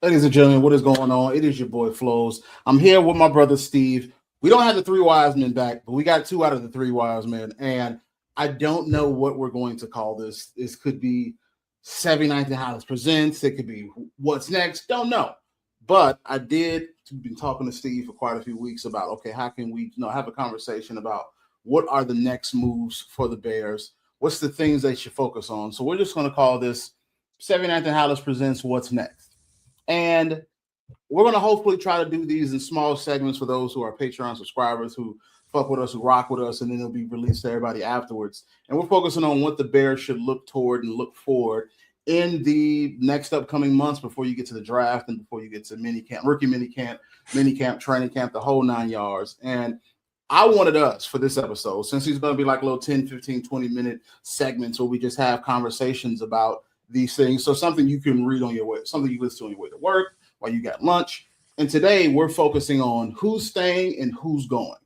Ladies and gentlemen, what is going on? It is your boy Flows. I'm here with my brother Steve. We don't have the three wise men back, but we got two out of the three wise men. And I don't know what we're going to call this. This could be 79th and Halas Presents. It could be What's Next. Don't know. But I did been talking to Steve for quite a few weeks about, okay, how can we have a conversation about what are the next moves for the Bears? What's the things they should focus on? So we're just going to call this 79th and Halas Presents What's Next. And we're going to hopefully try to do these in small segments for those who are Patreon subscribers who fuck with us, who rock with us, and then it'll be released to everybody afterwards. And we're focusing on what the Bears should look toward and look forward in the next upcoming months before you get to the draft and before you get to mini camp, rookie mini camp, training camp, the whole 9 yards. And I wanted us for this episode, since he's going to be like a little 10, 15, 20-minute segments where we just have conversations about these things. So something you can read on your way, something you listen to on your way to work, while you got lunch. And today we're focusing on who's staying and who's going.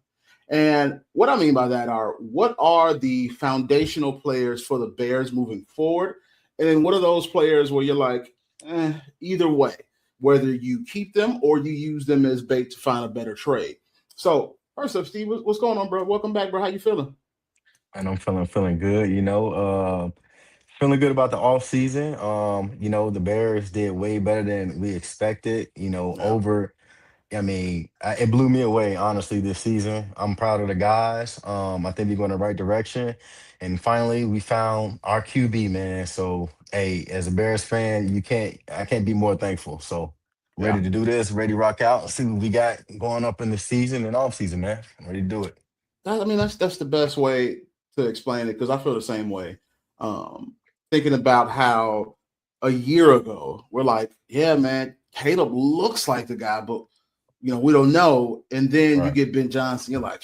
And what I mean by that are, what are the foundational players for the Bears moving forward? And then what are those players where you're like, either way, whether you keep them or you use them as bait to find a better trade. So first up, Steve, what's going on, bro? Welcome back, bro. How you feeling? And I'm feeling good, feeling good about the off season. The Bears did way better than we expected. Yeah. It blew me away, honestly, this season. I'm proud of the guys. I think we're going the right direction. And finally, we found our QB, man. So, hey, as a Bears fan, I can't be more thankful. So, ready Yeah. to do this, ready to rock out, see what we got going up in the season and off season, man. Ready to do it. That's the best way to explain it because I feel the same way. Thinking about how a year ago we're like, yeah, man, Caleb looks like the guy, but we don't know. And then you Right. get Ben Johnson, you're like,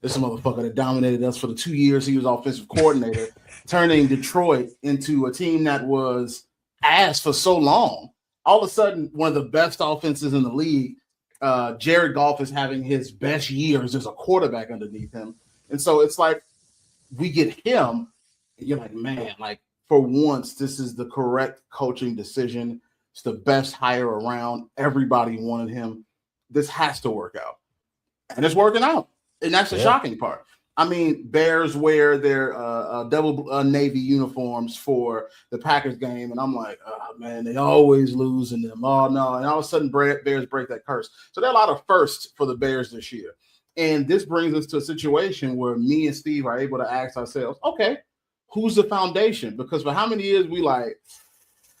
this motherfucker that dominated us for the 2 years he was offensive coordinator, turning Detroit into a team that was ass for so long. All of a sudden, one of the best offenses in the league. Jared Goff is having his best years as a quarterback underneath him. And so it's like we get him, and you're like, man, like for once, this is the correct coaching decision. It's the best hire around. Everybody wanted him. This has to work out. And it's working out. And that's the Yeah. shocking part. I mean, Bears wear their double navy uniforms for the Packers game, and I'm like, oh, man, they always lose in them. Oh no! And all of a sudden, Bears break that curse. So there are a lot of firsts for the Bears this year, and this brings us to a situation where me and Steve are able to ask ourselves, okay, who's the foundation? Because for how many years we like,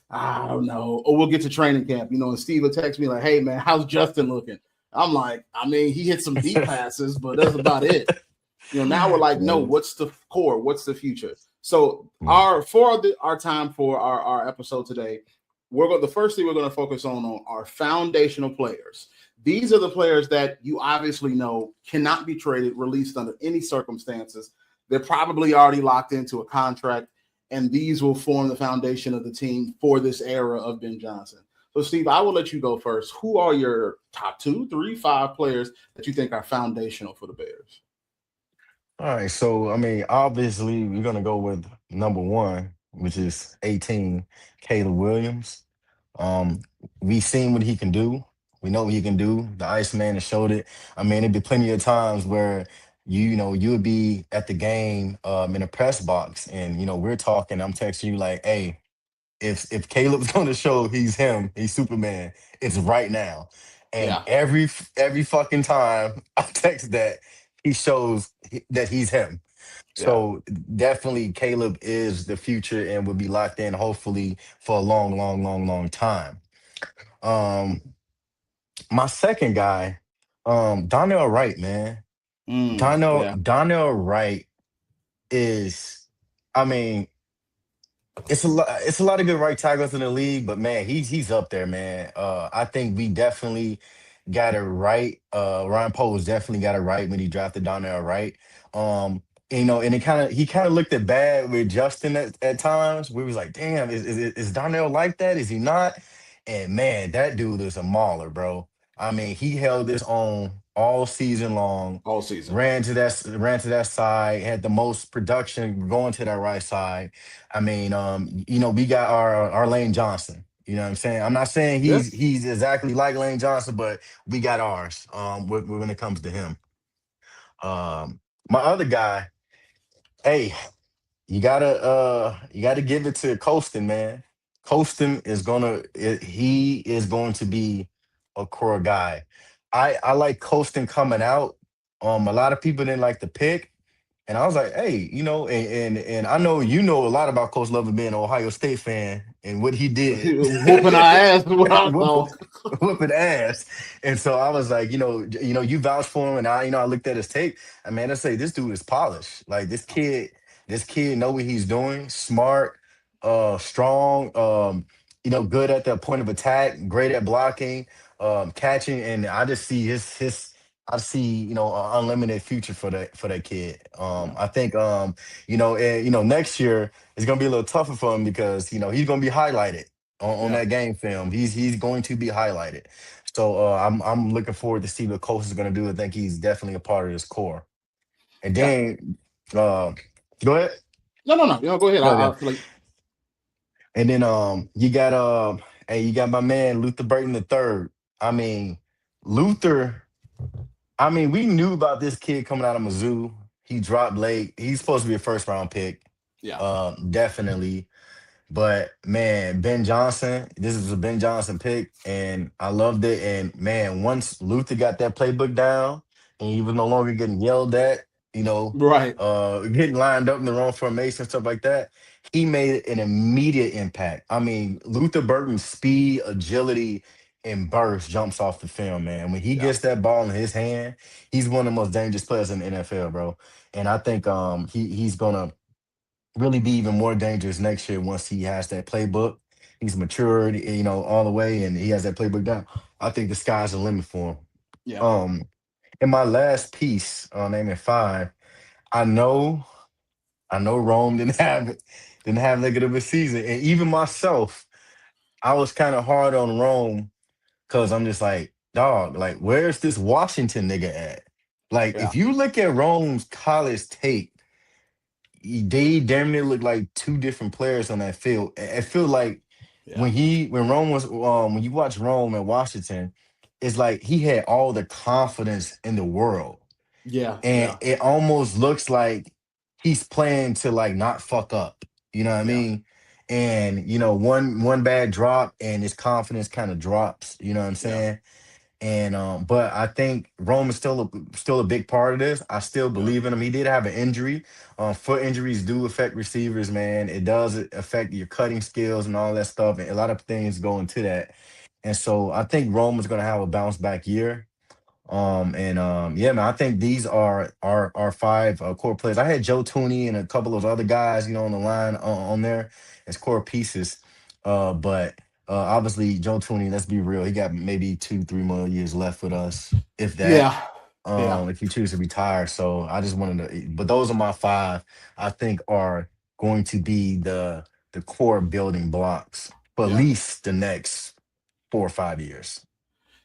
I don't know, or we'll get to training camp, and Steve will text me like, hey man, how's Justin looking? I'm like, I mean, he hit some deep passes, but that's about it. Now we're like, no, Yeah. what's the core? What's the future? So Mm. our time for our episode today, the first thing we're going to focus on are foundational players. These are the players that you obviously know cannot be traded, released under any circumstances. They're probably already locked into a contract, and these will form the foundation of the team for this era of Ben Johnson. So, Steve, I will let you go first. Who are your top 2, 3, 5 players that you think are foundational for the Bears? All right, so obviously we're gonna go with number one, which is 18, Caleb Williams. Um, we seen what he can do. We know what he can do. The Iceman has showed it. There'd be plenty of times where you would be at the game in a press box, and we're talking. I'm texting you like, "Hey, if Caleb's gonna show he's him, he's Superman, it's right now." And Yeah, every fucking time I text that, he shows that he's him. yeah. So definitely Caleb is the future and will be locked in hopefully for a long, long, long, long time. Um my second guy, Donnell Wright, man. Donnell Yeah, Donnell Wright is I mean, it's a lot of good right tackles in the league, but man, he's up there, man. I think we definitely got it right. Ryan Poles definitely got it right when he drafted Donnell Wright. Um, and he kind of looked at bad with Justin at times. We was like, damn, is Donnell like that? Is he not? And man, that dude is a mauler, bro. He held his own all season long. all season. Ran to that side, had the most production going to that right side. We got our Lane Johnson. You know what I'm saying? I'm not saying Yeah. he's exactly like Lane Johnson, but we got ours. When it comes to him, my other guy, hey, you gotta give it to Colston, man. He is going to be a core guy. I like Colston coming out. A lot of people didn't like the pick. And I was like, hey, and I know you know a lot about Coach Love being an Ohio State fan and what he did. Whooping our ass is what I whooping, thought. whooping ass. And so I was like, you vouched for him, and I looked at his tape. And man, I say this dude is polished. Like this kid know what he's doing, smart, strong, good at the point of attack, great at blocking, catching, and I just see his I see, an unlimited future for that kid. Yeah. I think, next year it's gonna be a little tougher for him because he's gonna be highlighted on Yeah. that game film. He's going to be highlighted. So I'm looking forward to see what Coach is gonna do. I think he's definitely a part of this core. And Yeah. then, go ahead. No, no, no. Go ahead. Okay. I feel like And then you got my man Luther Burton the third. I mean, Luther. I mean, we knew about this kid coming out of Mizzou. He dropped late. He's supposed to be a first round pick. yeah. Definitely. But man, Ben Johnson, this is a Ben Johnson pick, and I loved it. And man, once Luther got that playbook down, and he was no longer getting yelled at, Right. getting lined up in the wrong formation, stuff like that, he made an immediate impact. I mean, Luther Burton's speed, agility, and burst jumps off the film, man. When he Yeah. gets that ball in his hand, he's one of the most dangerous players in the NFL, bro. And I think he's gonna really be even more dangerous next year once he has that playbook. He's matured, all the way, and he has that playbook down. I think the sky's the limit for him. Yeah. Um, in my last piece, naming five, I know, I know Rome didn't have negative of a season, and even myself, I was kind of hard on Rome because I'm just like, dog, like, where's this Washington nigga at? Like, Yeah. if you look at Rome's college tape, they damn near look like two different players on that field. I feel like Yeah. when you watch Rome and Washington, it's like he had all the confidence in the world. Yeah. And Yeah. it almost looks like he's playing to like not fuck up. You know what I Yeah. mean? And one bad drop and his confidence kind of drops. You know what I'm Yeah. saying? And but I think Rome is still a big part of this. I still Yeah. believe in him. He did have an injury. Foot injuries do affect receivers, man. It does affect your cutting skills and all that stuff. And a lot of things go into that. And so I think Rome is going to have a bounce back year. And yeah, man, I think these are our five core players. I had Joe Tooney and a couple of other guys, on the line on there as core pieces. But obviously Joe Tooney, let's be real, he got maybe 2-3 more years left with us, if that. Yeah. Yeah. If he chooses to retire. So I just wanted to, but those are my five. I think are going to be the core building blocks for at Yeah. least the next 4 or 5 years.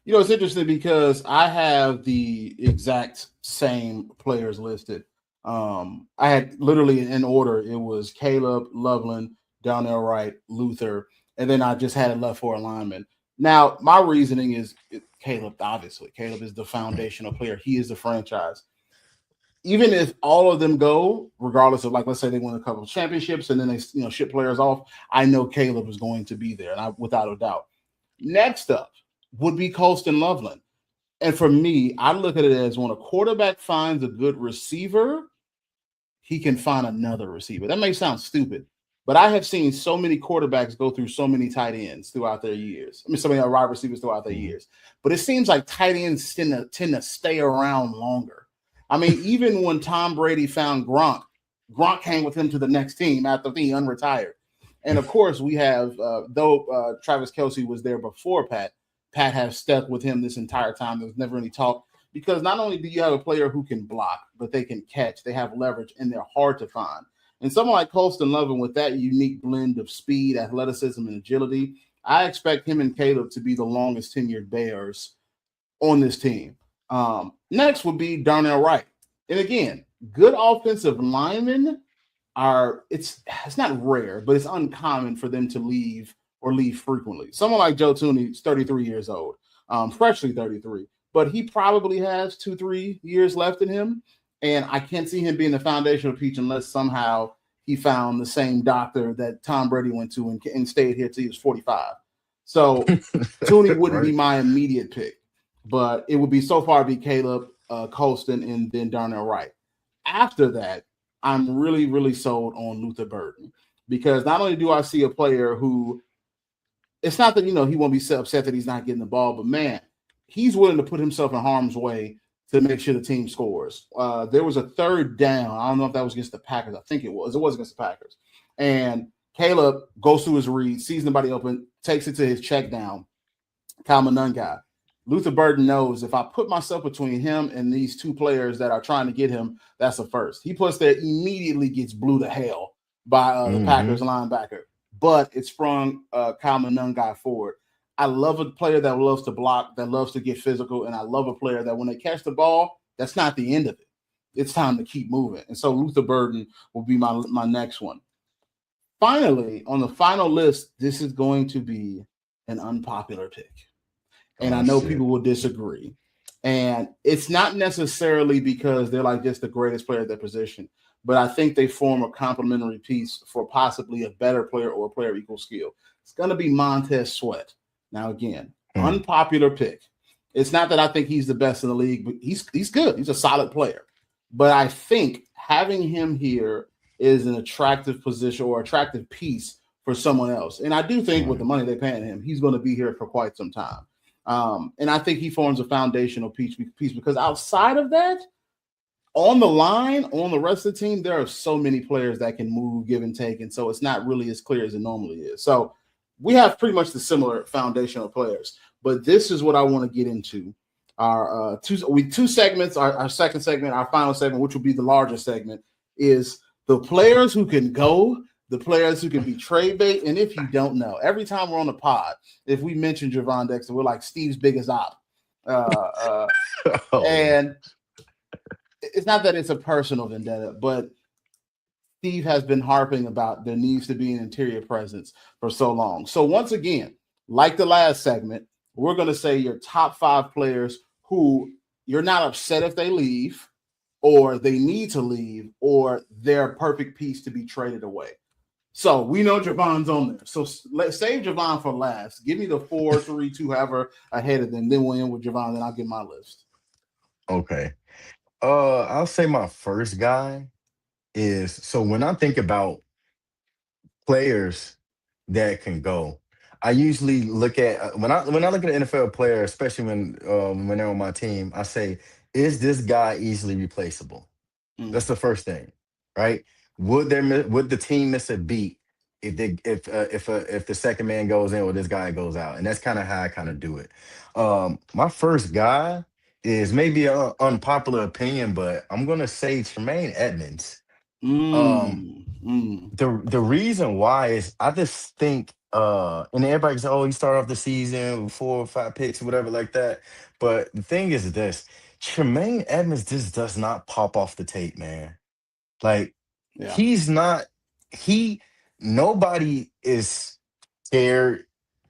It's interesting because I have the exact same players listed. I had literally in order. It was Caleb, Loveland, Donnell Wright, Luther, and then I just had it left for alignment. Now, my reasoning is Caleb. Obviously, Caleb is the foundational player. He is the franchise. Even if all of them go, regardless of, like, let's say they win a couple of championships and then they ship players off, I know Caleb is going to be there, and without a doubt. Next up would be Colston Loveland. And for me, I look at it as when a quarterback finds a good receiver, he can find another receiver. That may sound stupid, but I have seen so many quarterbacks go through so many tight ends throughout their years. I mean, so many wide receivers throughout their Mhm. years. But it seems like tight ends tend to stay around longer. I mean, even when Tom Brady found Gronk, Gronk came with him to the next team after being unretired. And of course, we have, though Travis Kelce was there before Pat has stuck with him this entire time. There was never any talk because not only do you have a player who can block, but they can catch, they have leverage, and they're hard to find. And someone like Colston Lovin with that unique blend of speed, athleticism, and agility, I expect him and Caleb to be the longest tenured Bears on this team. Next would be Darnell Wright. And again, good offensive linemen it's not rare, but it's uncommon for them to leave or leave frequently. Someone like Joe Tooney is 33 years old, freshly 33, but he probably has 2, 3 years left in him. And I can't see him being the foundational piece unless somehow he found the same doctor that Tom Brady went to and stayed here till he was 45. So Tooney wouldn't be Right. my immediate pick, but it would be so far be Caleb Colston and then Darnell Wright. After that, I'm really, really sold on Luther Burden because not only do I see a player who it's not that he won't be so upset that he's not getting the ball, but man, he's willing to put himself in harm's way to make sure the team scores. There was a third down. I don't know if that was against the Packers. I think it was. It was against the Packers. And Caleb goes through his read, sees nobody open, takes it to his check down. Kyle Monunga. Luther Burden knows if I put myself between him and these two players that are trying to get him, that's a first. He puts there, immediately gets blew to hell by the Packers Hmm. linebacker, but it sprung Kyle Monunga forward. I love a player that loves to block, that loves to get physical, and I love a player that when they catch the ball, that's not the end of it. It's time to keep moving. And so Luther Burden will be my next one. Finally, on the final list, this is going to be an unpopular pick and I Oh know shit. people will disagree. And it's not necessarily because they're like just the greatest player at their position, but I think they form a complementary piece for possibly a better player or a player of equal skill. It's going to be Montez Sweat. Now, again, Hmm. unpopular pick. It's not that I think he's the best in the league, but he's good. He's a solid player. But I think having him here is an attractive position or attractive piece for someone else. And I do think with the Right. money they're paying him, he's going to be here for quite some time. And I think he forms a foundational piece because outside of that, on the line, on the rest of the team, there are so many players that can move, give and take. And so it's not really as clear as it normally is. So we have pretty much the similar foundational players. But this is what I want to get into. Our two segments, our second segment, our final segment, which will be the larger segment, is the players who can go, the players who can be trade bait. And if you don't know, every time we're on the pod, if we mention Javon Dexter, we're like Steve's biggest op. Uh, uh, Oh. and it's not that it's a personal vendetta, but Steve has been harping about there needs to be an interior presence for so long. So once again, like the last segment, we're going to say your top 5 players who you're not upset if they leave or they need to leave or they're a perfect piece to be traded away. So we know Javon's on there. So let's save Javon for last. Give me the 4, 3, 2, however ahead of them. Then we'll end with Javon. Then I'll get my list. Okay. I'll say my first guy is so when I think about players that can go, I usually look at when I look at an NFL player, especially when they're on my team, I say, is this guy easily replaceable? That's Mm, the first thing, right? Would the team miss a beat if the second man goes in or this guy goes out? And that's kind of how I kind of do it. My first guy is maybe an unpopular opinion, but I'm gonna say Tremaine Edmonds. Um, mm. the reason why is I just think and everybody's oh he started off the season with 4 or 5 picks or whatever like that. But the thing is this Tremaine Edmonds just does not pop off the tape, man. Like Yeah. he's not he nobody is scared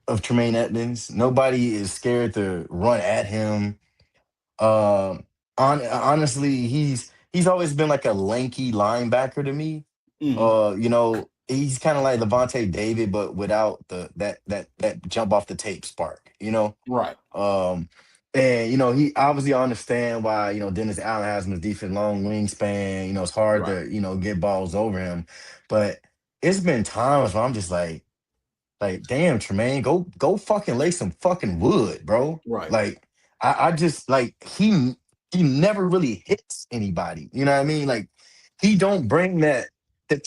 of Tremaine Edmonds. Nobody is scared to run at him. Honestly, he's always been like a lanky linebacker to me. Mm, He's kind of like Levante David, but without that jump off the tape spark. right. Um, and he obviously understand why Dennis Allen has him his defense long wingspan. It's hard Right. to get balls over him, but it's been times where I'm just like, damn, Tremaine, go fucking lay some fucking wood, bro. Right. Like, I just like he never really hits anybody. You know what I mean? Like, he don't bring that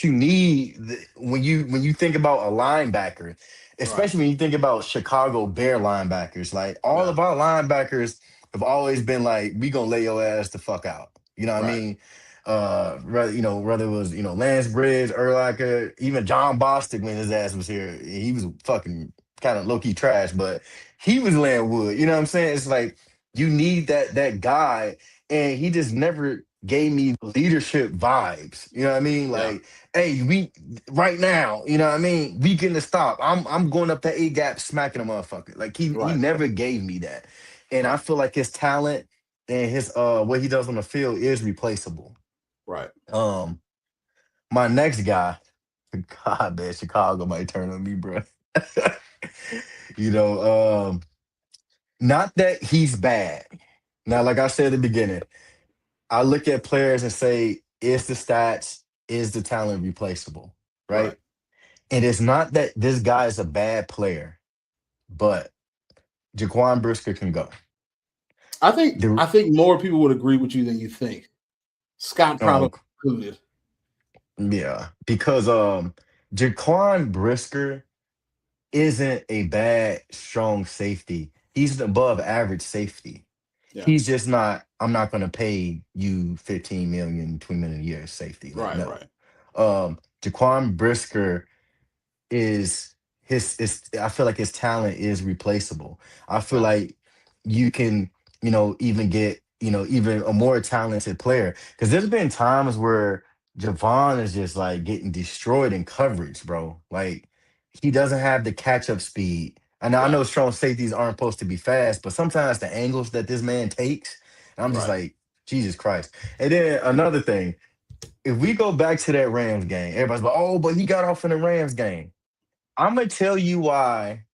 you need when you think about a linebacker, Right. especially when you think about Chicago Bear linebackers. Like, all Yeah. of our linebackers have always been like, we gonna lay your ass the fuck out. You know what I Right. mean? Whether it was Lance Bridge, Urlacher, even John Bostic when his ass was here, he was fucking kind of low key trash, but he was laying wood. You know what I'm saying? It's like you need that guy, and he just never. gave me leadership vibes. You know what I mean? Yeah. Like, hey, we right now, you know what I mean? We getting to stop. I'm going up the A gap, smacking a motherfucker. Like he Right. never gave me that. And I Right. feel like his talent and his what he does on the field is replaceable. Right. Um, my next guy, God man, Chicago might turn on me, bro. you know, not that he's bad. Now, like I said at the beginning, I look at players and say, is the stats, is the talent replaceable? Right. Right. And it's not that this guy is a bad player, but Jaquan Brisker can go. I The think more people would agree with you than you think. Scott probably oh included. yeah, because Jaquan Brisker isn't a bad strong safety. He's an above average safety. Yeah. He's just not. I'm not going to pay you 15 million, 20 million a year safety. Like Right. no. Right. Jaquan Brisker is his I feel like his talent is replaceable. I feel Yeah. like you can, even get, even a more talented player. Because there's been times where Javon is just like getting destroyed in coverage, bro. Like he doesn't have the catch-up speed. And I Yeah. know strong safeties aren't supposed to be fast, but sometimes the angles that this man takes, I'm just Right. like, Jesus Christ. And then another thing, if we go back to that Rams game, everybody's like, oh, but he got off in the Rams game. I'm gonna tell you why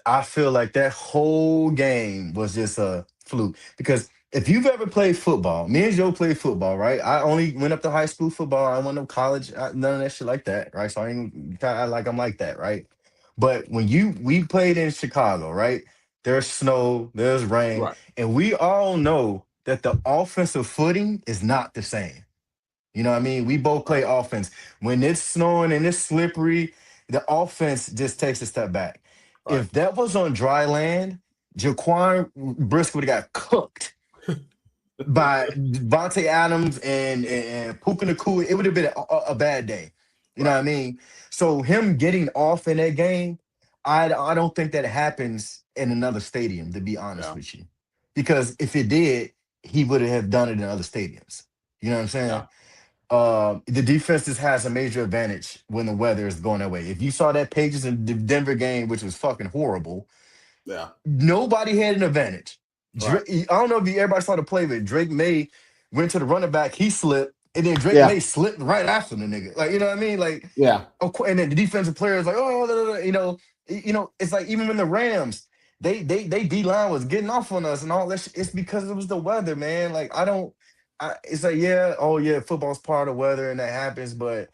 I feel like that whole game was just a fluke. Because if you've ever played football, me and Joe played football, right? I only went up to high school football. I went to college, none of that shit like that, right? So I ain't try to act like I'm like that, right? But when we played in Chicago, right? There's snow, there's rain, Right. and we all know that the offensive footing is not the same. You know what I mean? We both play Right. offense. When it's snowing and it's slippery, the offense just takes a step back. Right. If that was on dry land, Jaquan Brisker would have got cooked by Vontae Adams and Puka Nakua. It would have been a bad day. You know what Right. I mean? So him getting off in that game, I don't think that happens in another stadium, to be honest Yeah. with you. Because if it did, he would have done it in other stadiums. You know what I'm saying? Yeah. The defense just has a major advantage when the weather is going that way. If you saw that Pages and Denver game, which was fucking horrible, Yeah. nobody had an advantage. Right. I don't know if everybody saw the play, but Drake May went to the running back, he slipped, and then Drake Yeah. May slipped right after the nigga. Like, you know what I mean? Like, Yeah. and then the defensive players like, oh, da, da, da, it's like even when the Rams, they D line was getting off on us and all that. It's because it was the weather, man. Like I don't, it's like yeah, oh yeah, football's part of weather and that happens, but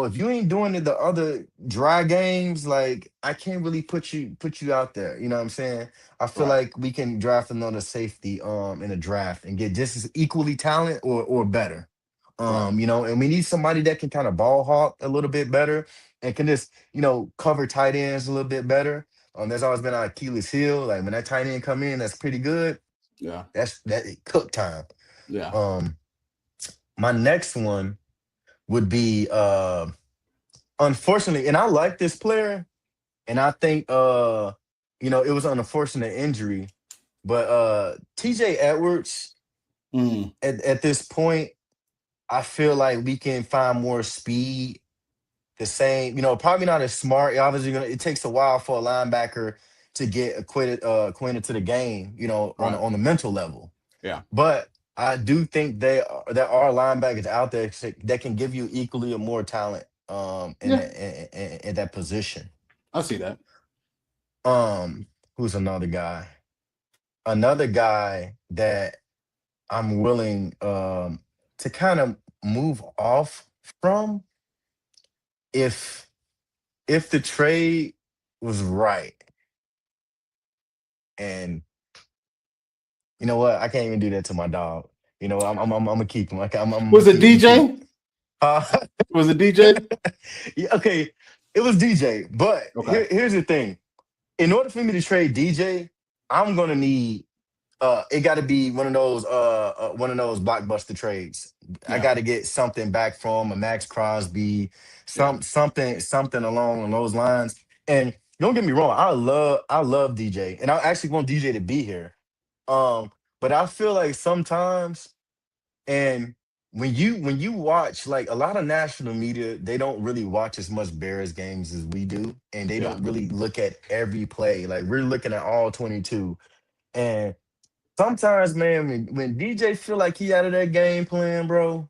if you ain't doing it the other dry games, like I can't really put you out there. You know what I'm saying? I feel Right. like we can draft another safety in a draft and get just as equally talent or better. Right. And we need somebody that can kind of ball hawk a little bit better and can just, cover tight ends a little bit better. There's always been our Achilles heel. Like when that tight end come in, that's pretty good. Yeah. That's that cook time. Yeah. Um, my next one would be unfortunately, and I like this player, and I think it was an unfortunate injury, but TJ Edwards Mm. at this point, I feel like we can find more speed the same, probably not as smart. Obviously, it takes a while for a linebacker to get acquainted to the game, on Right. on the mental level. Yeah. But I do think there are linebackers out there that can give you equally or more talent in Yeah. that position. I see that. Um, who's another guy? Another guy that I'm willing to kind of move off from if the trade was right. And you know what? I can't even do that to my dog. I'm gonna keep him. Like I'm gonna Was it keep. I'm gonna keep. DJ? Uh, Was it DJ? yeah, okay, it was DJ. But Okay. here's the thing: in order for me to trade DJ, I'm gonna need. It got to be one of those blockbuster trades. I Yeah. got to get something back from a Max Crosby, Yeah. something along those lines. And don't get me wrong, I love DJ, and I actually want DJ to be here. Um, but I feel like sometimes And when you watch, like, a lot of national media, they don't really watch as much Bears games as we do, and they Yeah, don't really look at every play. Like, we're looking at all 22. And sometimes, man, when DJ feel like he out of that game plan, bro,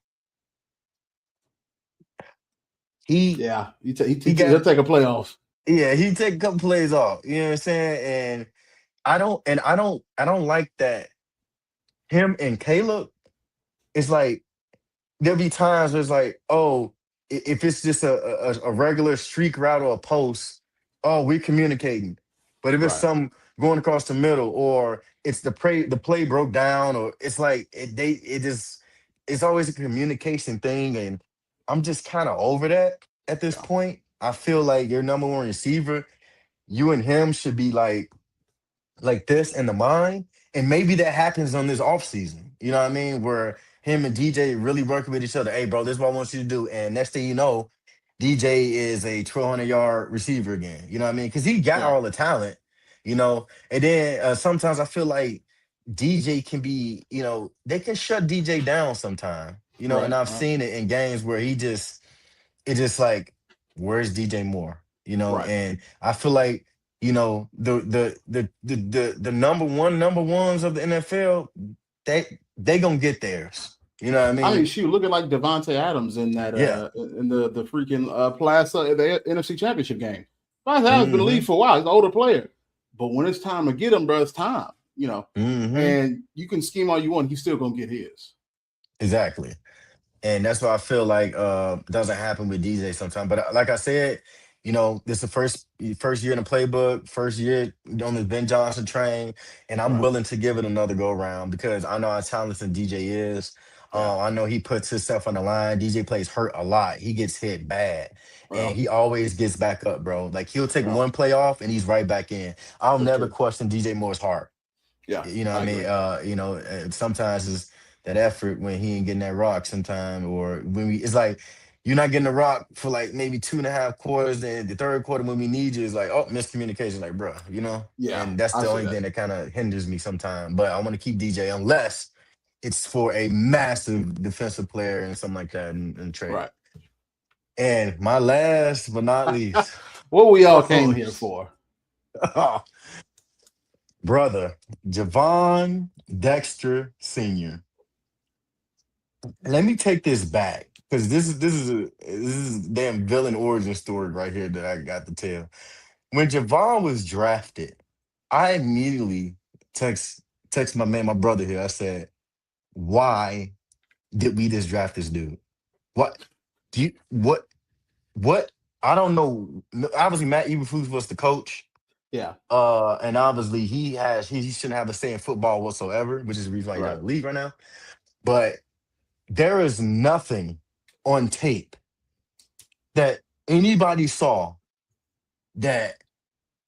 he yeah. he He'll got take a playoff. yeah, he take a couple plays off. You know what I'm saying? And I don't like that him and Caleb. It's like there'll be times where it's like, oh, if it's just a regular streak route or a post, oh, we're communicating. But if it's Right. some going across the middle, or it's the play broke down, or it's like it just it's always a communication thing, and I'm just kind of over that at this Yeah. point. I feel like your number one receiver, you and him should be like this in the mind. And maybe that happens on this off season. You know what I mean? Where him and DJ really working with each other. Hey, bro, this is what I want you to do. And next thing you know, DJ is a 1,200-yard receiver again. You know what I mean? Because he got Yeah. all the talent, you know. And then sometimes I feel like DJ can be, they can shut DJ down sometime, and Right. I've Right. seen it in games where it's just like, where's DJ Moore? Right. And I feel like, the number ones of the NFL, they gonna get theirs. You know what I I mean, mean? shoot, looking like Devontae Adams in that Yeah. in the freaking Plaza the NFC Championship game. Devontae Adams been in the league Mm-hmm. for a while. He's an older player, but when it's time to get him, bro, it's time. You know, Mm-hmm. and you can scheme all you want, he's still gonna get his. Exactly. And that's why I feel like doesn't happen with DJ sometimes. But like I said, this is the first year in the playbook, first year on this Ben Johnson train, and I'm Right. willing to give it another go around because I know how talented DJ is. Yeah. I know he puts himself on the line. DJ plays hurt a lot. He gets hit bad, and Well. he always gets back up, bro. Like, he'll take Well. one play off and he's right back in. I'll That's never true. question DJ Moore's heart. Yeah, You know what I I mean? agree. Sometimes it's that effort when he ain't getting that rock sometime, or when it's like you're not getting the rock for like maybe 2.5 quarters, and the third quarter when we need you is like, oh, miscommunication, like, bro, Yeah, and that's I the see only that. thing that kind of hinders me sometimes. But I want to keep DJ unless it's for a massive defensive player and something like that in trade. Right. And my last but not least, What we all came oh, here for. brother, Javon Dexter Sr. Let me take this back because this is a damn villain origin story right here that I got to tell. When Javon was drafted, I immediately text text my brother here. I said, "Why did we just draft this dude? What do you what? I don't know. Obviously, Matt Eberflus was the coach, Yeah. and obviously he shouldn't have a say in football whatsoever, which is the reason why he's out Right. of the league right now. But there is nothing on tape that anybody saw that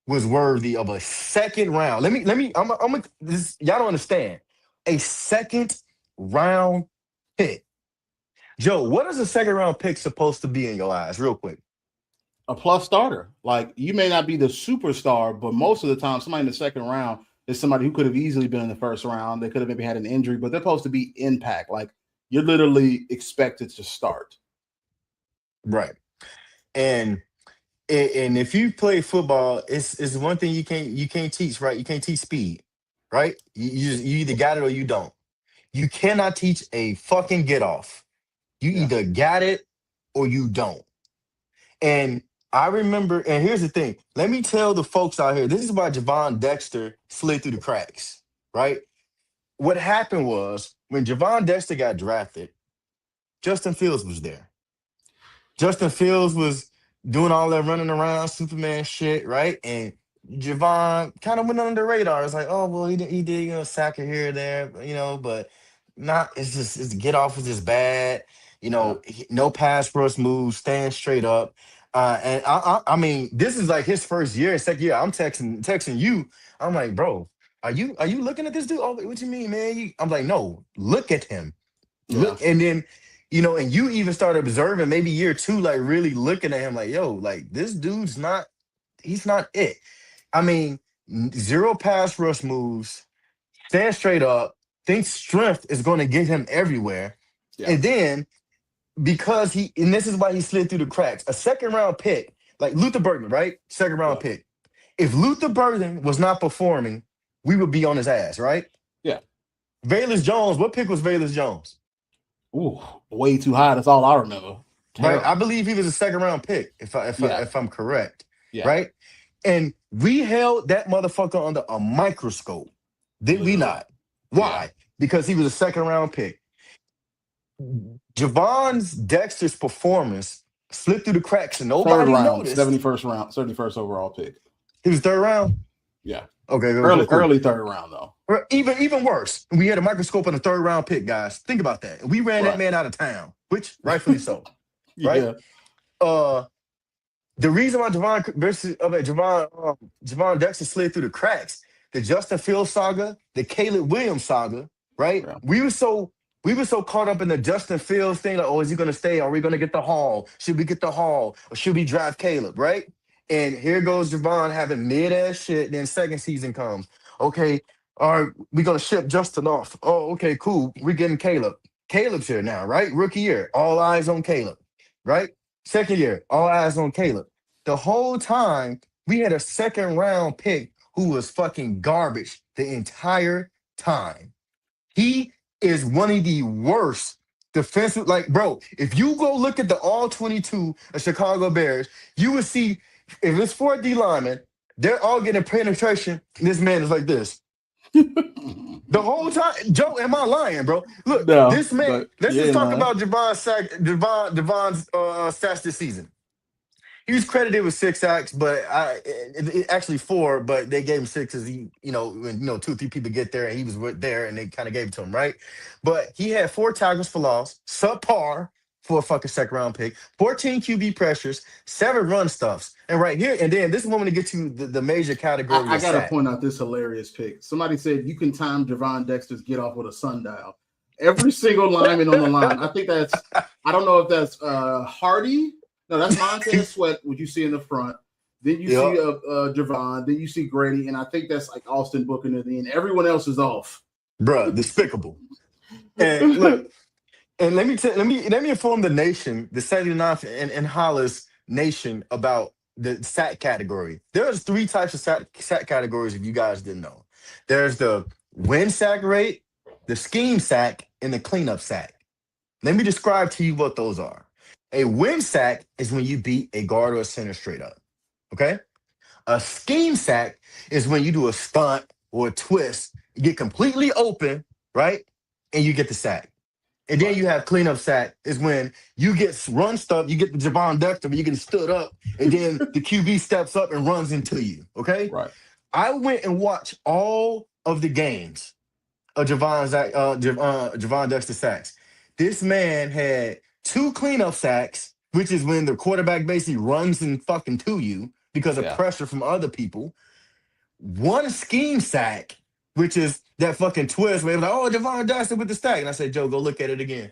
was worthy of a second round. Y'all don't understand. A second round pick. Joe, what is a second round pick supposed to be in your eyes, real quick? A plus starter. Like you may not be the superstar, but most of the time, somebody in the second round is somebody who could have easily been in the first round. They could have maybe had an injury, but they're supposed to be impact. Like you're literally expected to start. Right. And and if you play football, it's one thing you can't teach, right? You can't teach speed, right? You either got it or you don't. You cannot teach a fucking get off. You Yeah. either got it or you don't. And I remember, and here's the thing. Let me tell the folks out here, this is why Javon Dexter slid through the cracks, right? What happened was when Javon Dexter got drafted, Justin Fields was there. Justin Fields was doing all that running around Superman shit, right? And Javon kind of went under the radar. It's like, oh well, he did sack it here or there, but not. It's just his get off was just bad. Yeah. No pass rush moves, staying straight up. And I mean, this is like his first year, second year. I'm texting you. I'm like, bro, are you looking at this dude? Oh, what you mean, man? I'm like, no, look at him. Yeah. Look, and then and you even started observing maybe year two, like really looking at him like, yo, like this dude's he's not it. I mean, zero pass rush moves, stand straight up, thinks strength is going to get him everywhere. Yeah. And then because and this is why he slid through the cracks, a second round pick, like Luther Burden, right? Second round Yeah. pick. If Luther Burden was not performing, we would be on his ass, right? Yeah. Valus Jones, what pick was Valus Jones? Ooh, way too high. That's all I remember. Right? I Terrible. believe he was a second round pick, Yeah. if I'm correct. Yeah. Right? And we held that motherfucker under a microscope. Did we Literally. not? Why? Because he was a second round pick. Javon's Dexter's performance slipped through the cracks and Third nobody round, noticed. 71st overall pick. He was third round? Yeah. Okay. Early, cool. early third round, though. Even worse. We had a microscope on the third round pick, guys. Think about that. We ran that Right. man out of town, which rightfully so. Right? Yeah. The reason why Javon Dexter slid through the cracks, the Justin Fields saga, the Caleb Williams saga, right? Yeah. We were so caught up in the Justin Fields thing, like, oh, is he gonna stay? Are we gonna get the haul? Should we get the haul? Or should we draft Caleb, right? And here goes Javon having mid-ass shit, then second season comes. Okay, all right, we're gonna ship Justin off. Oh, okay, cool. We're getting Caleb. Caleb's here now, right? Rookie year, all eyes on Caleb, right? Second year, all eyes on Caleb. The whole time, we had a second round pick who was fucking garbage the entire time. He is one of the worst defensive. Like, bro, if you go look at the all 22 of Chicago Bears, you will see if it's 4 D linemen, they're all getting penetration. And this man is like this. The whole time, Joe, am I lying, bro? Look, No, this man. Let's yeah, just talk man. about Javon's stats this season. He was credited with 6 sacks, but actually 4. But they gave him 6 because he, when 2 or 3 people get there and he was there and they kind of gave it to him, right? But he had 4 tackles for loss, subpar for a fucking second round pick, 14 QB pressures, 7 run stuffs, and right here, and then this is when we get to the major category. I got to sack. point out this hilarious pick. Somebody said you can time Javon Dexter's get off with a sundial. Every single lineman on the line. I think that's. I don't know if that's Hardy. No, that's Montez Sweat, what you see in the front. Then you see Javon. Then you see Grady, and I think that's like Austin Booker near the end. Everyone else is off. Bruh, despicable. And look, and let me inform the nation, the 79th and Halas nation about the sack category. There's 3 types of sack categories if you guys didn't know. There's the win sack rate, the scheme sack, and the cleanup sack. Let me describe to you what those are. A win sack is when you beat a guard or a center straight up. Okay? A scheme sack is when you do a stunt or a twist, you get completely open, right? And you get the sack. And then you have cleanup sack is when you get run stuff, you get the Javon Dexter, but you get stood up, and then the QB steps up and runs into you. Okay? Right. I went and watched all of the games of Javon Dexter sacks. This man had 2 cleanup sacks, which is when the quarterback basically runs and fucking to you because of pressure from other people. 1 scheme sack, which is that fucking twist where it was like, oh, Javon Dexter with the stack. And I said, Joe, go look at it again.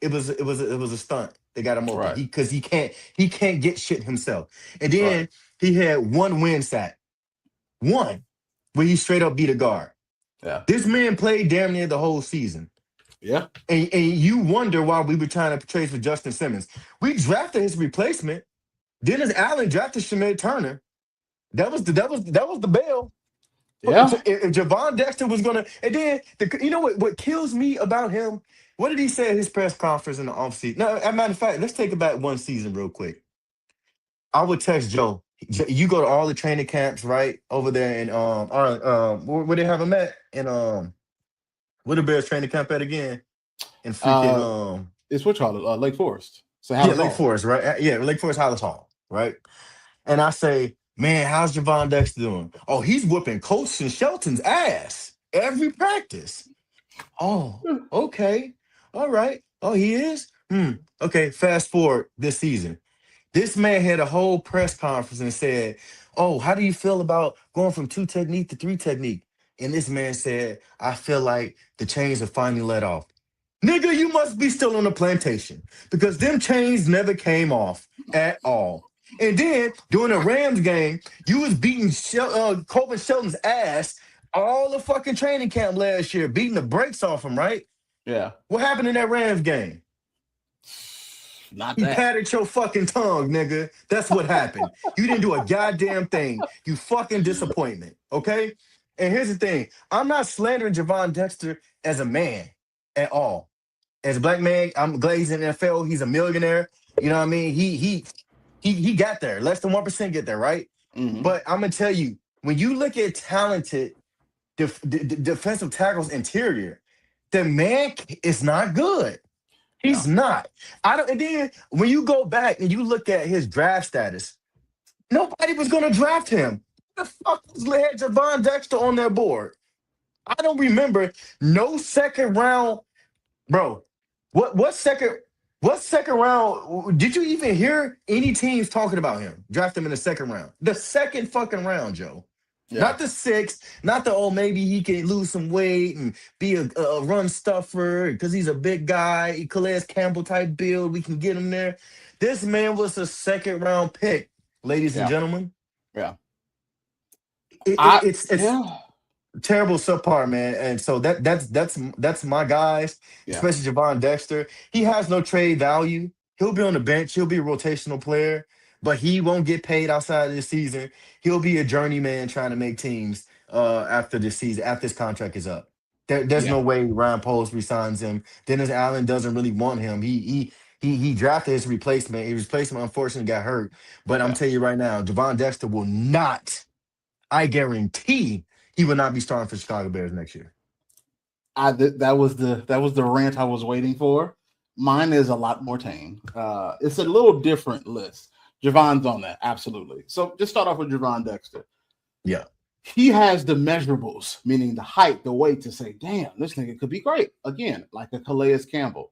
It was a stunt. They got him open because he can't get shit himself. And then he had 1 win sack. 1 where he straight up beat a guard. Yeah. This man played damn near the whole season. Yeah. And you wonder why we were trying to trade for Justin Simmons. We drafted his replacement. Dennis Allen drafted Shamed Turner. That was the bail. Yeah. If Javon Dexter was gonna, and then you know what kills me about him? What did he say at his press conference in the offseason? No, as a matter of fact, let's take it back 1 season real quick. I would text Joe. You go to all the training camps right over there in where they have him at in where the Bears training camp at again? In freaking it's what y'all Lake Forest. So Lake Forest, right? Yeah, Lake Forest Halas Hall, right? And I say, man, how's Javon Dexter doing? Oh, he's whooping Coach and Shelton's ass every practice. Oh, okay. All right. Oh, he is? Okay, fast forward this season. This man had a whole press conference and said, oh, how do you feel about going from 2 technique to 3 technique? And this man said, I feel like the chains are finally let off. Nigga, you must be still on the plantation because them chains never came off at all. And then during the Rams game, you was beating Colvin Shelton's ass all the fucking training camp last year, beating the brakes off him, right? Yeah. What happened in that Rams game? Not He that. patted your fucking tongue, nigga. That's what happened. You didn't do a goddamn thing. You fucking disappointment, okay? And here's the thing. I'm not slandering Javon Dexter as a man at all. As a black man, I'm glad he's in the NFL. He's a millionaire. You know what I mean? He got there. Less than 1% get there, right? Mm-hmm. But I'm gonna tell you, when you look at talented defensive tackles interior, the man is not good. Yeah. He's not. I don't. And then when you go back and you look at his draft status, nobody was gonna draft him. The fuck was had Javon Dexter on their board? I don't remember no second round, bro. What second round? Did you even hear any teams talking about him? Draft him in the second round. The second fucking round, Joe. Yeah. Not the sixth, not the maybe he can lose some weight and be a run stuffer because he's a big guy, Calais Campbell type build. We can get him there. This man was a second round pick, ladies and Yeah. gentlemen. Yeah. It's Yeah. terrible subpar, man. And so that's my guys, Yeah. especially Javon Dexter. He has no trade value. He'll be on the bench. He'll be a rotational player, but he won't get paid outside of this season. He'll be a journeyman trying to make teams after this season, after his contract is up. There's Yeah. no way Ryan Poles resigns him. Dennis Allen doesn't really want him. He drafted his replacement. His replacement unfortunately got hurt. But I'm Yeah. telling you right now, Javon Dexter will not. I guarantee he will not be starting for Chicago Bears next year. That was the rant I was waiting for. Mine is a lot more tame. It's a little different list. Javon's on that, absolutely. So just start off with Javon Dexter. Yeah. He has the measurables, meaning the height, the weight to say, damn, this nigga could be great. Again, like a Calais Campbell.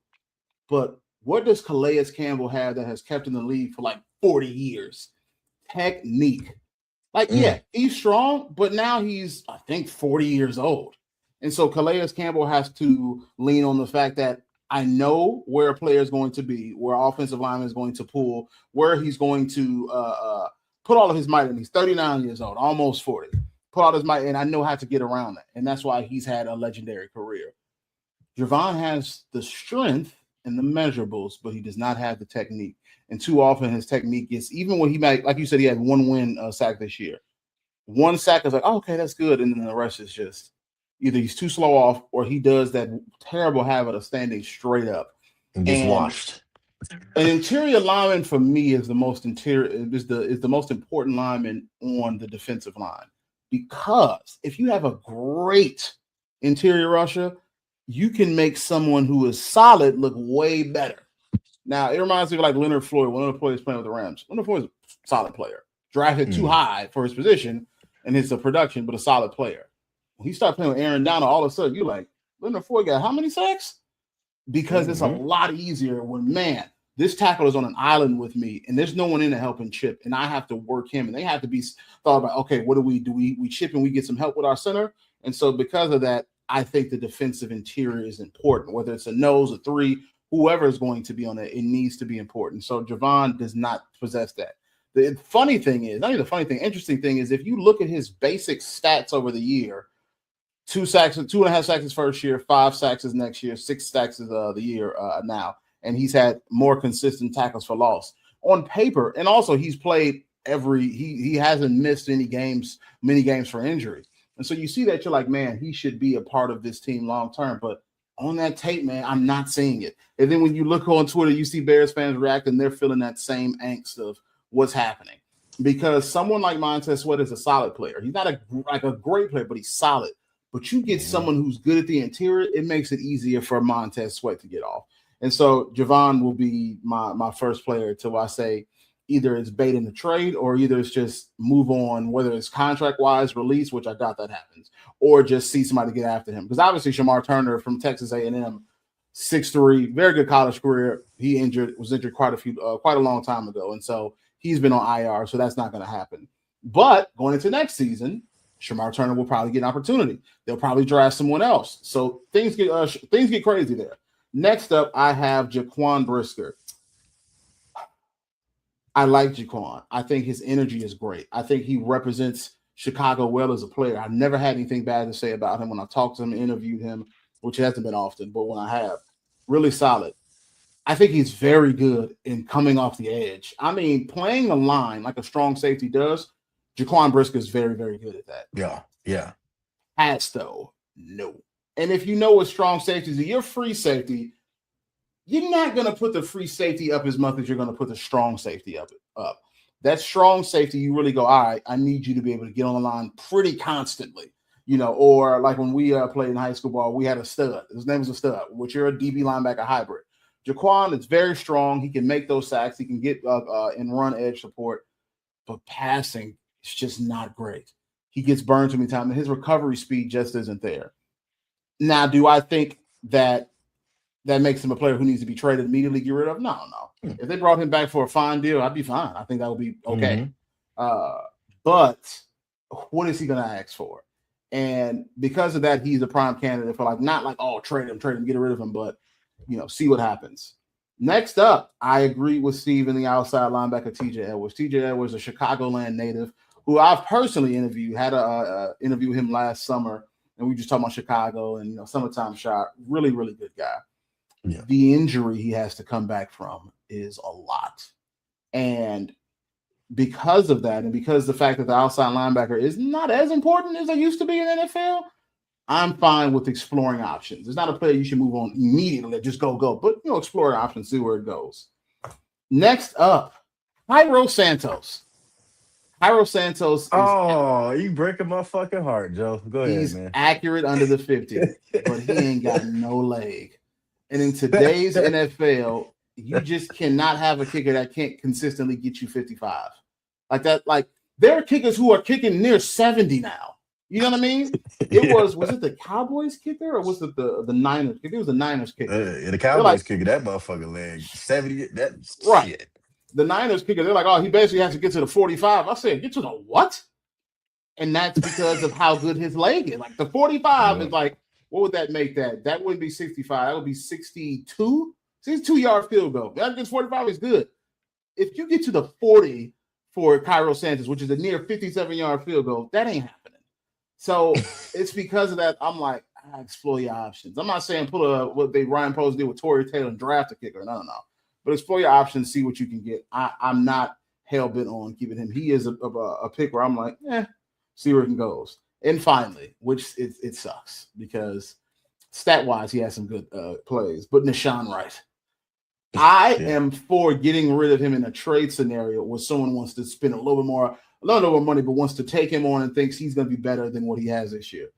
But what does Calais Campbell have that has kept in the league for like 40 years? Technique. Like, yeah, he's strong, but now he's, I think, 40 years old. And so Calais Campbell has to lean on the fact that I know where a player is going to be, where offensive lineman is going to pull, where he's going to put all of his might in. He's 39 years old, almost 40. Put all his might, and I know how to get around that. And that's why he's had a legendary career. Javon has the strength and the measurables, but he does not have the technique. And too often his technique gets, even when he might, like you said, he had one win sack this year. One sack is like, oh, okay, that's good. And then the rest is just either he's too slow off or he does that terrible habit of standing straight up. And gets washed. An interior lineman for me is the most important lineman on the defensive line. Because if you have a great interior rusher, you can make someone who is solid look way better. Now, it reminds me of like Leonard Floyd. When Leonard Floyd is playing with the Rams, Leonard Floyd is a solid player. Drafted too high for his position and his production, but a solid player. When he started playing with Aaron Donald, all of a sudden you're like, Leonard Floyd got how many sacks? Because it's a lot easier when, man, this tackle is on an island with me and there's no one in to help him chip, and I have to work him, and they have to be thought about, okay, what do? We chip and we get some help with our center. And so because of that, I think the defensive interior is important, whether it's a nose, a three, whoever is going to be on it, it needs to be important. So Javon does not possess that. The funny thing is, not even the funny thing, interesting thing is if you look at his basic stats over the year, 2 sacks, 2.5 sacks his first year, 5 sacks his next year, 6 sacks is the year now. And he's had more consistent tackles for loss on paper. And also he's played he hasn't missed many games for injury. And so you see that you're like, man, he should be a part of this team long term. But on that tape, man, I'm not seeing it. And then when you look on Twitter, you see Bears fans react and they're feeling that same angst of what's happening. Because someone like Montez Sweat is a solid player. He's not a great player, but he's solid. But you get someone who's good at the interior, it makes it easier for Montez Sweat to get off. And so Javon will be my first player till I say either it's bait in the trade or either it's just move on, whether it's contract-wise release, which I doubt that happens, or just see somebody get after him. Because obviously Shamar Turner from Texas A&M, 6'3", very good college career. He was injured quite a long time ago. And so he's been on IR, so that's not going to happen. But going into next season, Shamar Turner will probably get an opportunity. They'll probably draft someone else. So things get crazy there. Next up, I have Jaquan Brisker. I like Jaquan. I think his energy is great. I think he represents Chicago well as a player. I never had anything bad to say about him when I talked to him, interviewed him, which hasn't been often, but when I have, really solid. I think he's very good in coming off the edge. I mean, playing a line like a strong safety does, Jaquan Brisker is very, very good at that. Yeah. Pass, though, no. And if you know what strong safety is, your free safety, you're not going to put the free safety up as much as you're going to put the strong safety up. That strong safety, you really go, all right, I need you to be able to get on the line pretty constantly, or like when we played in high school ball, we had a stud. His name was a stud, which you're a DB linebacker hybrid. Jaquan is very strong. He can make those sacks. He can get and run edge support, but passing is just not great. He gets burned too many times, and his recovery speed just isn't there. Now, do I think that makes him a player who needs to be traded immediately, get rid of? No. If they brought him back for a fine deal, I'd be fine. I think that would be okay. But what is he going to ask for? And because of that, he's a prime candidate for not like, oh, trade him, get rid of him, but see what happens. Next up, I agree with Steve in the outside linebacker, TJ Edwards. TJ Edwards, a Chicagoland native who I've personally interviewed, had a interview with him last summer, and we just talking about Chicago and summertime shot. Really, really good guy. Yeah. The injury he has to come back from is a lot. And because of that, and because the fact that the outside linebacker is not as important as they used to be in the NFL, I'm fine with exploring options. It's not a player you should move on immediately, just go. But, explore options, see where it goes. Next up, Jairo Santos. Jairo Santos is you breaking my fucking heart, Joe. Go ahead, man. He's accurate under the 50, but he ain't got no leg. And in today's NFL, you just cannot have a kicker that can't consistently get you 55. Like that, there are kickers who are kicking near 70 now. You know what I mean? Was it the Cowboys kicker or was it the Niners kicker? It was the Niners kicker. The Cowboys kicker, that motherfucker leg 70. That's right. Shit. The Niners kicker, they're like, oh, he basically has to get to the 45. I said, get to the what? And that's because of how good his leg is. Like the 45 is like, what would that make that? That wouldn't be 65. That would be 62. 62-yard field goal. That against 45 is good. If you get to the 40 for Jairo Santos, which is a near 57-yard field goal, that ain't happening. So it's because of that. I'm like, explore your options. I'm not saying pull what Ryan Post did with Torrey Taylor and draft a kicker. No. But explore your options, see what you can get. I'm not hell-bent on keeping him. He is a pick where I'm like, see where it goes. And finally, which it sucks because stat-wise, he has some good plays. But Nahshon Wright. I am for getting rid of him in a trade scenario where someone wants to spend a little bit more money, but wants to take him on and thinks he's going to be better than what he has this year.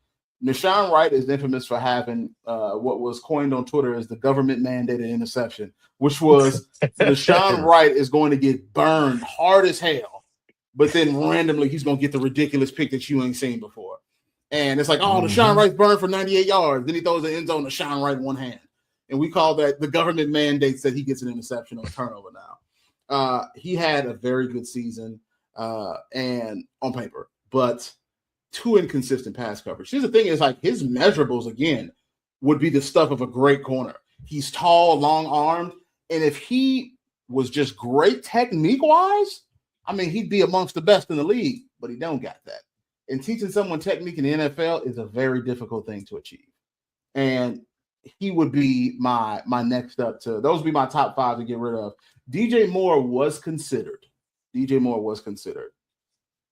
Nahshon Wright is infamous for having what was coined on Twitter as the government-mandated interception, which was Nahshon Wright is going to get burned hard as hell, but then randomly he's going to get the ridiculous pick that you ain't seen before. And it's like, Nahshon Wright's burned for 98 yards. Then he throws the end zone to Nahshon Wright in one hand. And we call that the government mandates that he gets an interception or a turnover now. He had a very good season and on paper, but too inconsistent pass coverage. Here's the thing is his measurables, again, would be the stuff of a great corner. He's tall, long-armed, and if he was just great technique-wise, I mean, he'd be amongst the best in the league, but he don't got that. And teaching someone technique in the NFL is a very difficult thing to achieve. And he would be my next up to – those would be my top 5 to get rid of. DJ Moore was considered.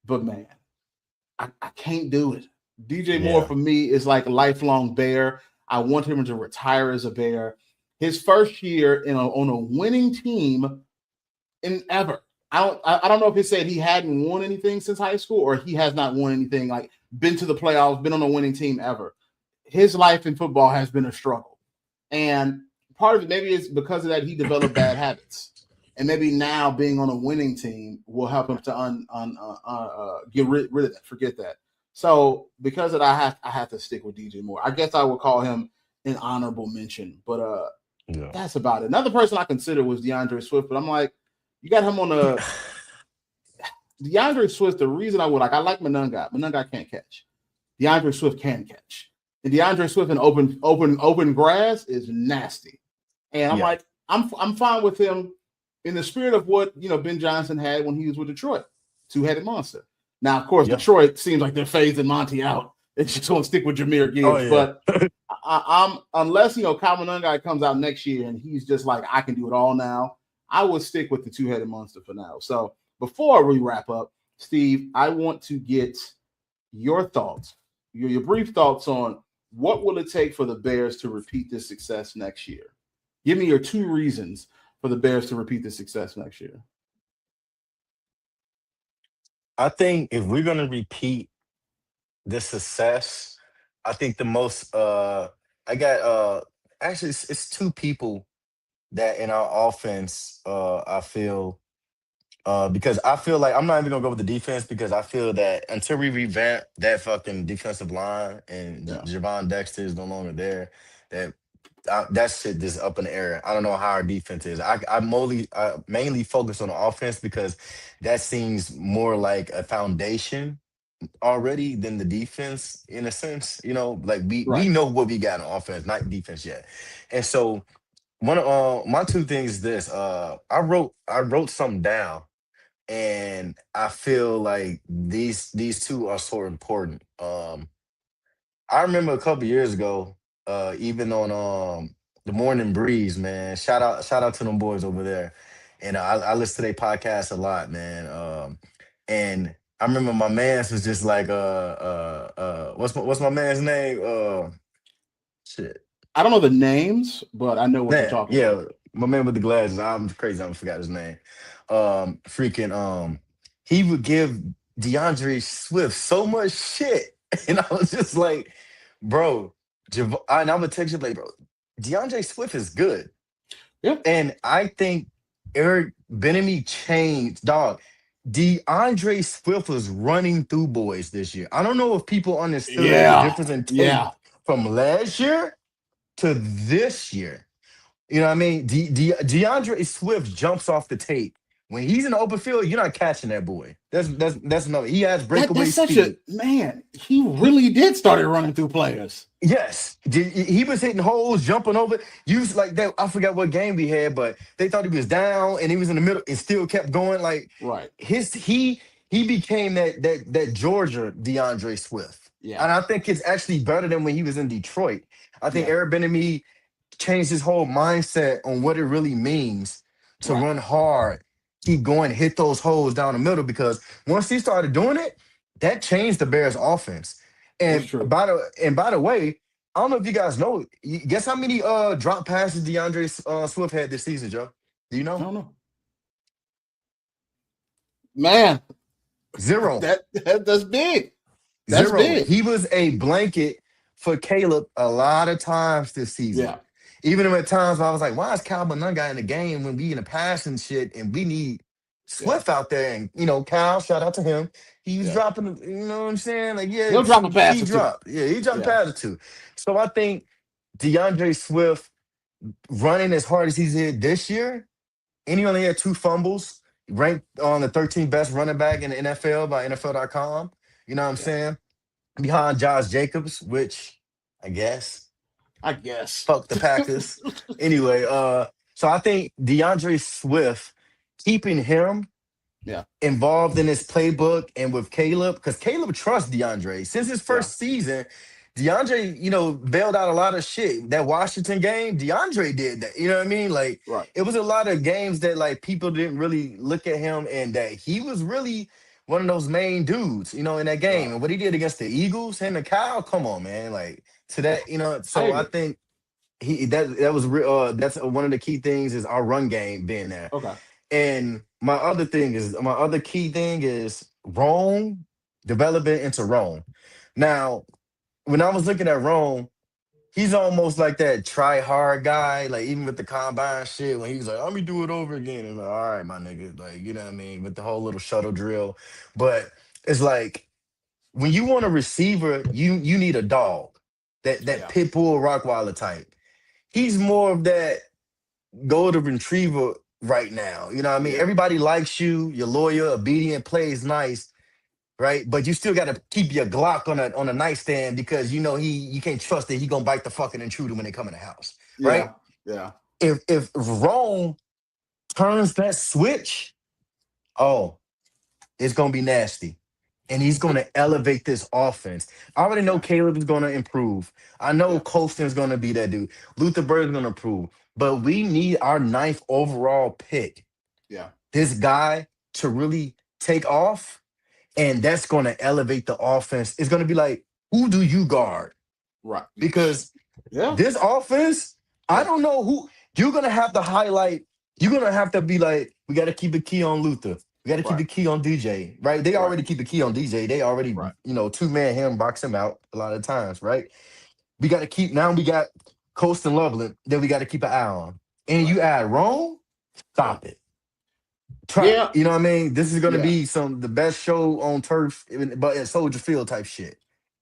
But, man, I can't do it. DJ Moore, for me, is like a lifelong Bear. I want him to retire as a Bear. His first year on a winning team in ever. I don't know if he said he hadn't won anything since high school or he has not won anything, like been to the playoffs, been on a winning team ever. His life in football has been a struggle. And part of it maybe is because of that he developed bad habits. And maybe now being on a winning team will help him to get rid of that, forget that. So because of that, I have to stick with DJ Moore. I guess I would call him an honorable mention, but that's about it. Another person I considered was DeAndre Swift, but I'm like, you got him on a DeAndre Swift. The reason I like Monunga. Monunga can't catch. DeAndre Swift can catch, and DeAndre Swift in open grass is nasty. And I'm like, I'm fine with him in the spirit of what Ben Johnson had when he was with Detroit, two-headed monster. Now, of course, Yeah. Detroit seems like they're phasing Monty out. It's just going to stick with Jameer Oh Gibbs. yeah. But I'm unless Kyle Monangai comes out next year and he's just like I can do it all now, I would stick with the two-headed monster for now. So before we wrap up, Steve, I want to get your thoughts, your brief thoughts on what will it take for the Bears to repeat this success next year. Give me your two reasons for the Bears to repeat this success next year. I think if we're gonna repeat the success, I think the most I got actually it's two people that in our offense I feel because I feel like I'm not even gonna go with the defense because I feel that until we revamp that fucking defensive line and Yeah. Javon Dexter is no longer there, that that shit is up in the air. I don't know how our defense is. I mainly focus on the offense because that seems more like a foundation already than the defense in a sense. You know, like we Right. know what we got on offense, not defense yet. And so one of my two things is this. I wrote something down and I feel like these two are so important. I remember a couple years ago, even on the Morning Breeze, man. Shout out to them boys over there, and I listen to their podcast a lot, man. And I remember my man's was just like, what's my man's name? Shit. I don't know the names, but I know what you're Man, talking yeah, about. my man with the glasses. I'm crazy. I forgot his name. Freaking he would give DeAndre Swift so much shit, and I was just like, bro, and I would text you like, bro, DeAndre Swift is good, Yeah. and I think Eric Benemy changed, dog. DeAndre Swift was running through boys this year. I don't know if people understood the Yeah. difference in tape Yeah. from last year to this year. You know what I mean? DeAndre Swift jumps off the tape. When he's in the open field, you're not catching that boy. That's no. He has breakaway That's such a speed. man. He really did start running through players. Yes, he was hitting holes, jumping over. Used like that. I forgot what game we had, but they thought he was down and he was in the middle and still kept going. Like Right. he became that Georgia DeAndre Swift, Yeah. and I think it's actually better than when he was in Detroit. I think Yeah. Eric Bieniemy changed his whole mindset on what it really means to Right. run hard, keep going, hit those holes down the middle. Because once he started doing it, that changed the Bears' offense. It's And true. by the way, I don't know if you guys know. Guess how many drop passes DeAndre Swift had this season, Joe? Do you I know? don't know. Man, Zero. that's big. That's Zero. big. He was a blanket for Caleb a lot of times this season. Yeah. Even at times I was like, why is Kyle Monangai in the game when we in the passing shit and we need Yeah. Swift out there? And Kyle, shout out to him. He was Yeah. dropping, you know what I'm saying? Like, yeah, He'll drop a some key passes too. drop. Yeah, he dropped Yeah. passes too. So I think DeAndre Swift running as hard as he's did this year, and he only had 2 fumbles, ranked on the 13th best running back in the NFL by NFL.com. You know what I'm Yeah. saying? Behind Josh Jacobs, which I guess I guess. fuck the Packers. Anyway, so I think DeAndre Swift, keeping him Yeah. involved in his playbook and with Caleb, because Caleb trusts DeAndre. Since his Yeah. first season, DeAndre, bailed out a lot of shit. That Washington game, DeAndre did that. You know what I mean? Like, Right. it was a lot of games that like people didn't really look at him and that he was really one of those main dudes, in that game. Right. And what he did against the Eagles, him and Kyle, come on, man. Like to that, I so I agree. think that was that's one of the key things is our run game being there. Okay. And my other key thing is Rome development into Rome. Now, when I was looking at Rome, he's almost like that try hard guy. Like even with the combine shit, when he was like, "Let me do it over again," and like, all right, my nigga, like you know what I mean, with the whole little shuttle drill. But it's like when you want a receiver, you need a dog, that Yeah. pit bull Rottweiler type. He's more of that golden retriever right now. You know what I mean? Yeah. Everybody likes you, you're loyal, obedient, plays nice, right? But you still gotta keep your Glock on a nightstand because you can't trust that he gonna bite the fucking intruder when they come in the house, right? Yeah. Yeah. If Rome turns that switch, oh, it's gonna be nasty. and he's going to elevate this offense. I already know Caleb is going to improve. I know Colston's going to be that dude. Luther Bird's going to improve. But we need our 9th overall pick. Yeah. This guy to really take off, and that's going to elevate the offense. It's going to be like, who do you guard? Right. Because this offense, I don't know who you're going to have to highlight. You're going to have to be like, we got to keep a key on Luther. We got to keep a key on DJ, right? They already keep a key on DJ. They already, two-man him, box him out a lot of times, right? We got to keep, now we got Colston Loveland, then we got to keep an eye on. And you add Rome, stop it. You know what I mean? This is going to be the best show on turf, but at Soldier Field type shit.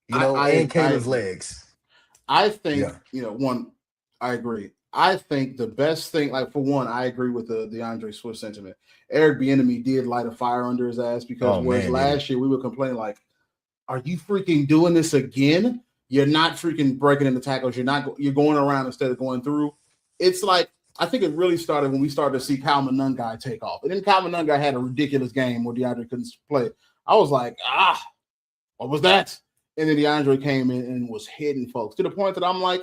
You know, and Caleb's legs. I think, I agree. I think the best thing, like for one, I agree with the DeAndre Swift sentiment. Eric Bieniemy did light a fire under his ass because last year we were complaining like, are you freaking doing this again? You're not freaking breaking into tackles. You're going around instead of going through. It's like, I think it really started when we started to see Kyle Monungai take off. And then Kyle Monungai had a ridiculous game where DeAndre couldn't play. I was like, what was that? And then DeAndre came in and was hitting folks to the point that I'm like,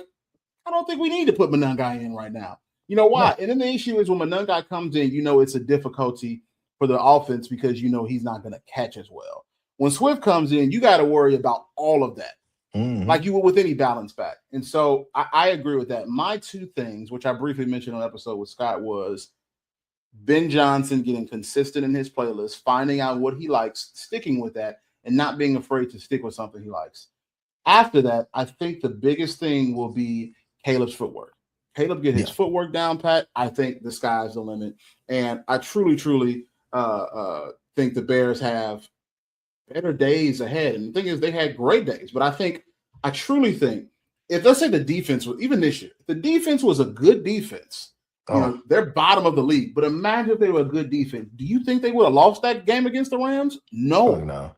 I don't think we need to put Monungai in right now. You know why? No. And then the issue is when Monungai comes in, it's a difficulty for the offense because he's not going to catch as well. When Swift comes in, you got to worry about all of that. Like you would with any balance back. And so I agree with that. My 2 things, which I briefly mentioned on an episode with Scott, was Ben Johnson getting consistent in his playlist, finding out what he likes, sticking with that, and not being afraid to stick with something he likes. After that, I think the biggest thing will be Caleb's footwork. Caleb get his footwork down, Pat. I think the sky's the limit. And I truly, truly think the Bears have better days ahead. And the thing is, they had great days. But I truly think, if let's say the defense was, even this year, the defense was a good defense. They're bottom of the league. But imagine if they were a good defense. Do you think they would have lost that game against the Rams? No.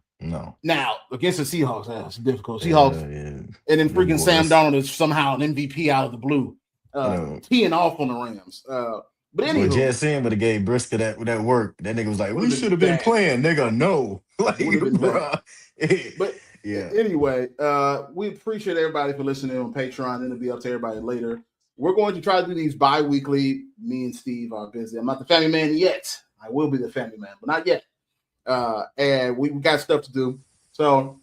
Now, against the Seahawks, that's difficult. Seahawks, and then freaking Sam Darnold is somehow an MVP out of the blue, teeing off on the Rams. But anyway, JSN would have gave Brisker that work. That nigga was like, we should have been playing, nigga. No. Like, but anyway, we appreciate everybody for listening on Patreon, and it'll be up to everybody later. We're going to try to do these bi-weekly. Me and Steve are busy. I'm not the family man yet. I will be the family man, but not yet. And we got stuff to do. So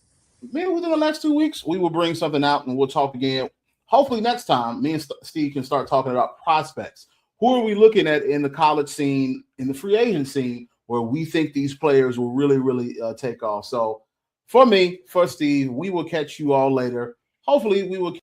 maybe within the next 2 weeks, we will bring something out and we'll talk again. Hopefully next time, me and Steve can start talking about prospects. Who are we looking at in the college scene, in the free agent scene, where we think these players will really, really take off? So for me, for Steve, we will catch you all later. Hopefully we will.